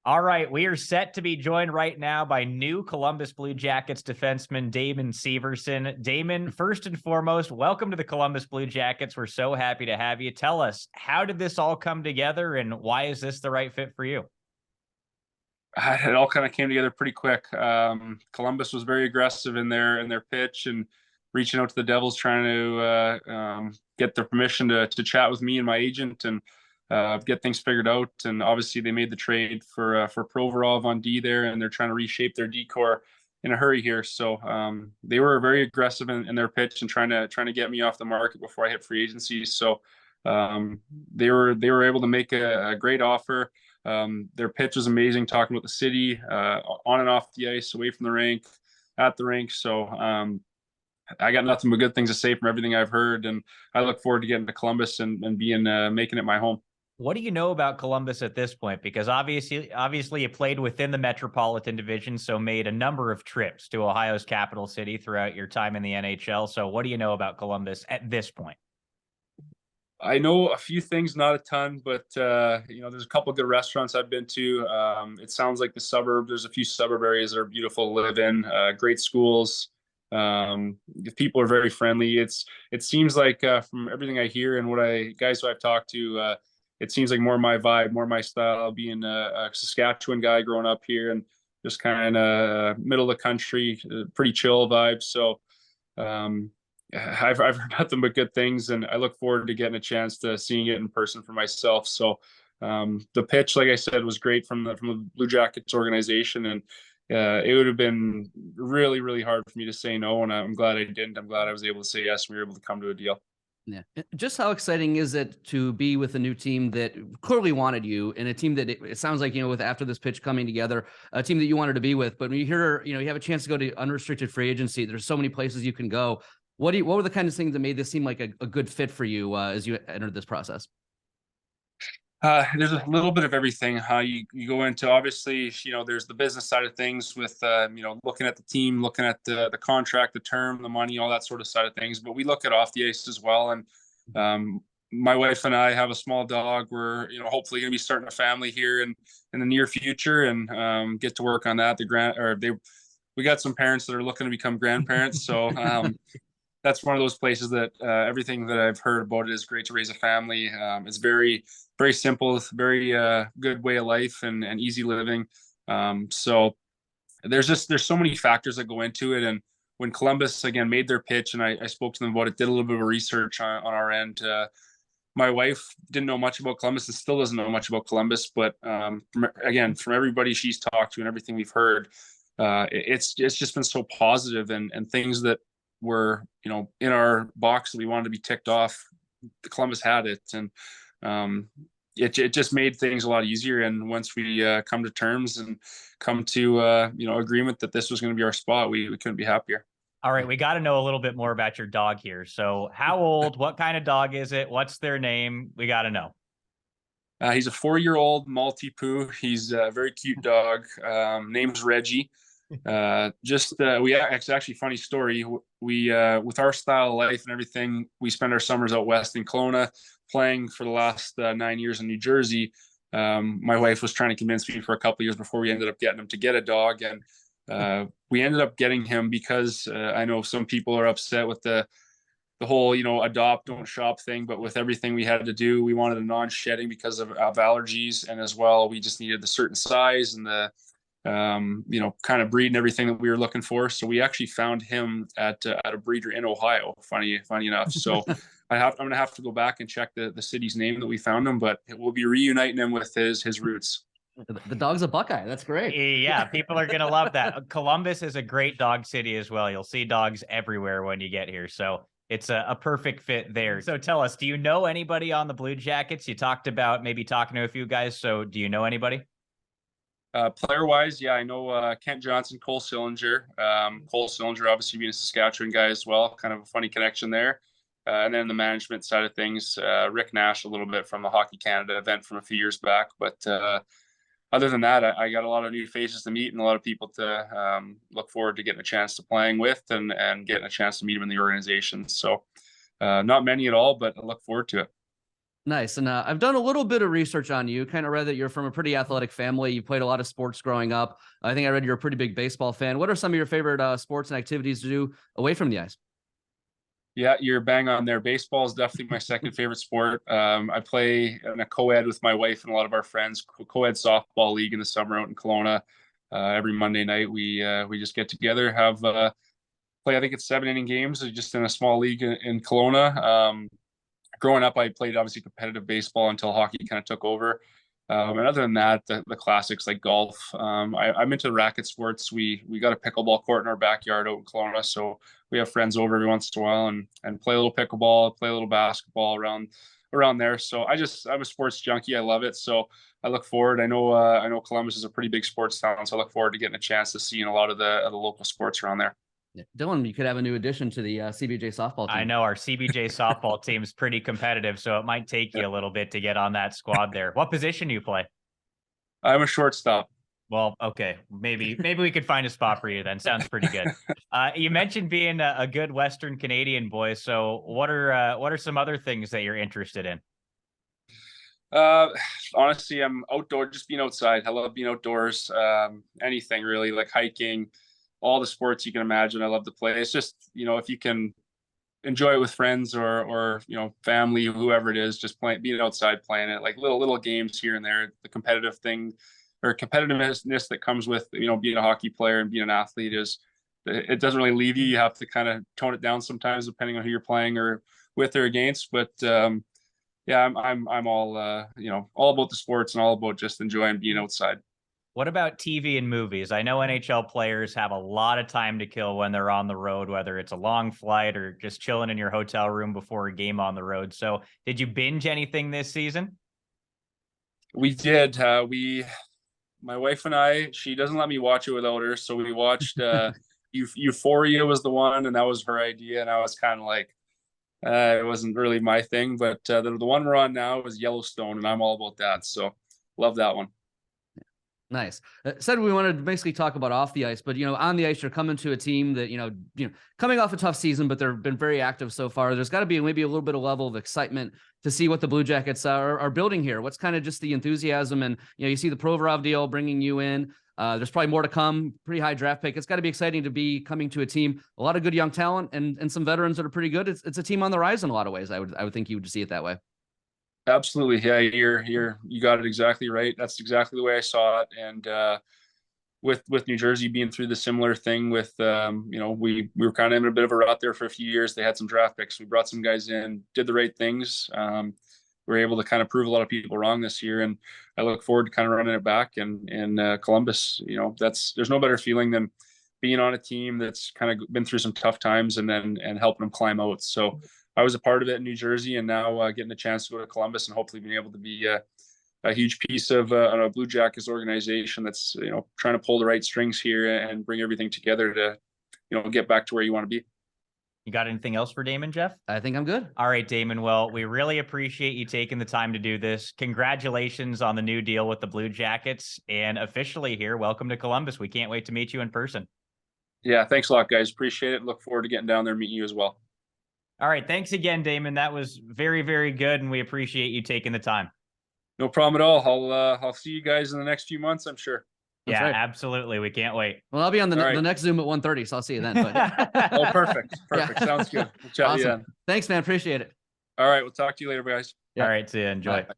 All right, we are set to be joined right now by new Columbus Blue Jackets defenseman Damon Severson. Damon, first and foremost, welcome to the Columbus Blue Jackets. We're so happy to have you. Tell us, how did this all come together, and why is this the right fit for you? It all kind of came together pretty quick. Columbus was very aggressive in their pitch and reaching out to the Devils, trying to get their permission to chat with me and my agent and get things figured out. And obviously, they made the trade for Provorov on D there, and they're trying to reshape their D core in a hurry here. So they were very aggressive in their pitch and trying to get me off the market before I hit free agency. So they were able to make a great offer. Their pitch was amazing, talking about the city, on and off the ice, away from the rink, at the rink. So I got nothing but good things to say from everything I've heard, and I look forward to getting to Columbus and being making it my home. What do you know about Columbus at this point? Because obviously you played within the Metropolitan Division, so made a number of trips to Ohio's capital city throughout your time in the NHL. So what do you know about Columbus at this point? I know a few things, not a ton, but there's a couple of good restaurants I've been to. It sounds like the suburb. There's a few suburb areas that are beautiful to live in. Great schools. The people are very friendly. It seems like from everything I hear and guys who I've talked to, it seems like more my vibe, more my style. Being a Saskatchewan guy growing up here and just kind of middle of the country, pretty chill vibe. So. I've heard nothing but good things, and I look forward to getting a chance to seeing it in person for myself. So the pitch, like I said, was great from the Blue Jackets organization, and it would have been really, really hard for me to say no, and I'm glad I didn't. I'm glad I was able to say yes. We were able to come to a deal. Yeah. Just how exciting is it to be with a new team that clearly wanted you, and a team that it sounds like, with after this pitch coming together, a team that you wanted to be with. But when you hear, you have a chance to go to unrestricted free agency, there's so many places you can go. What were the kind of things that made this seem like a good fit for you as you entered this process? There's a little bit of everything. How you go into, obviously, there's the business side of things with, looking at the team, looking at the contract, the term, the money, all that sort of side of things. But we look at off the ice as well. And my wife and I have a small dog. We're, hopefully going to be starting a family here in the near future and get to work on that. We got some parents that are looking to become grandparents. So that's one of those places that everything that I've heard about it is great to raise a family. It's very, very simple, very good way of life and easy living. So there's so many factors that go into it. And when Columbus again made their pitch, and I spoke to them about it, did a little bit of research on our end. My wife didn't know much about Columbus and still doesn't know much about Columbus, but from everybody she's talked to and everything we've heard, it's just been so positive and things that were in our box that we wanted to be ticked off. Columbus had it, and it just made things a lot easier. And once we come to terms and come to agreement that this was going to be our spot, we couldn't be happier. All right, we got to know a little bit more about your dog here. So how old, what kind of dog is it? What's their name? We got to know. He's a 4-year-old Maltipoo. He's a very cute dog. Name's Reggie. It's actually a funny story. We with our style of life and everything, we spend our summers out west in Kelowna, playing for the last 9 years in New Jersey. My wife was trying to convince me for a couple of years before we ended up getting him to get a dog, and we ended up getting him because I know some people are upset with the whole adopt don't shop thing, but with everything we had to do, we wanted a non-shedding because of allergies, and as well we just needed the certain size and the kind of breed and everything that we were looking for. So we actually found him at a breeder in Ohio. Funny enough. So I'm going to have to go back and check the city's name that we found him, but we'll be reuniting him with his roots. The dog's a Buckeye. That's great. Yeah, people are going to love that. Columbus is a great dog city as well. You'll see dogs everywhere when you get here. So it's a perfect fit there. So tell us, do you know anybody on the Blue Jackets? You talked about maybe talking to a few guys. So do you know anybody? Player wise, yeah, I know Kent Johnson, Cole Sillinger. Cole Sillinger, obviously being a Saskatchewan guy as well, kind of a funny connection there. And then the management side of things, Rick Nash, a little bit from the Hockey Canada event from a few years back. But other than that, I got a lot of new faces to meet and a lot of people to look forward to getting a chance to playing with and getting a chance to meet them in the organization. So not many at all, but I look forward to it. Nice. And I've done a little bit of research on you, kind of read that you're from a pretty athletic family. You played a lot of sports growing up. I think I read you're a pretty big baseball fan. What are some of your favorite sports and activities to do away from the ice? Yeah, you're bang on there. Baseball is definitely my second favorite sport. I play in a co-ed with my wife and a lot of our friends, co-ed softball league in the summer out in Kelowna. Every Monday night, we just get together, have play. I think it's 7 inning games, just in a small league in Kelowna. Growing up, I played obviously competitive baseball until hockey kind of took over. And other than that, the classics like golf. I'm into racket sports. We got a pickleball court in our backyard out in Kelowna, so we have friends over every once in a while and play a little pickleball, play a little basketball around there. So I'm a sports junkie. I love it. So I look forward. I know Columbus is a pretty big sports town, so I look forward to getting a chance to see a lot of the local sports around there. Yeah. Dylan, you could have a new addition to the CBJ softball team. I know our CBJ softball team's pretty competitive, so it might take you a little bit to get on that squad there. What position do you play? I'm a shortstop. Well, okay, maybe we could find a spot for you then. Sounds pretty good. You mentioned being a good Western Canadian boy. So what are some other things that you're interested in? Honestly, I'm outdoor, just being outside. I love being outdoors. Anything really, like hiking, all the sports you can imagine. I love to play. It's just, if you can enjoy it with friends or family, whoever it is, just being outside, playing it, like little games here and there. The competitive thing or competitiveness that comes with, being a hockey player and being an athlete it doesn't really leave you. You have to kind of tone it down sometimes depending on who you're playing or with or against. But yeah, I'm all all about the sports and all about just enjoying being outside. What about TV and movies? I know NHL players have a lot of time to kill when they're on the road, whether it's a long flight or just chilling in your hotel room before a game on the road. So did you binge anything this season? We did. My wife and I, she doesn't let me watch it without her. So we watched Euphoria was the one, and that was her idea. And I was kind of like, it wasn't really my thing. But the one we're on now is Yellowstone, and I'm all about that. So love that one. Nice. Said we wanted to basically talk about off the ice, but on the ice, you're coming to a team that coming off a tough season, but they've been very active so far. There's got to be maybe a little bit of level of excitement to see what the Blue Jackets are building here. What's kind of just the enthusiasm, and you see the Provorov deal bringing you in. There's probably more to come. Pretty high draft pick. It's got to be exciting to be coming to a team, a lot of good young talent, and some veterans that are pretty good. It's a team on the rise in a lot of ways. I would think you would see it that way. Absolutely. Yeah, you got it exactly right. That's exactly the way I saw it. And with New Jersey being through the similar thing with we were kind of in a bit of a rut there for a few years. They had some draft picks. We brought some guys in, did the right things. We were able to kind of prove a lot of people wrong this year, and I look forward to kind of running it back. And in Columbus, there's no better feeling than being on a team that's kind of been through some tough times and helping them climb out. So I was a part of it in New Jersey, and now getting the chance to go to Columbus and hopefully being able to be a huge piece of a Blue Jackets organization that's trying to pull the right strings here and bring everything together to get back to where you want to be. You got anything else for Damon, Jeff? I think I'm good. All right, Damon. Well, we really appreciate you taking the time to do this. Congratulations on the new deal with the Blue Jackets, and officially here, welcome to Columbus. We can't wait to meet you in person. Yeah, thanks a lot, guys. Appreciate it. Look forward to getting down there and meeting you as well. All right. Thanks again, Damon. That was very, very good, and we appreciate you taking the time. No problem at all. I'll see you guys in the next few months, I'm sure. That's yeah, right. Absolutely. We can't wait. Well, I'll be on the right. next Zoom at 1:30, so I'll see you then. But... Oh, perfect. Yeah. Sounds good. We'll chat awesome. to you then. Thanks, man. Appreciate it. All right. We'll talk to you later, guys. Yeah. All right. See you. Enjoy. Bye.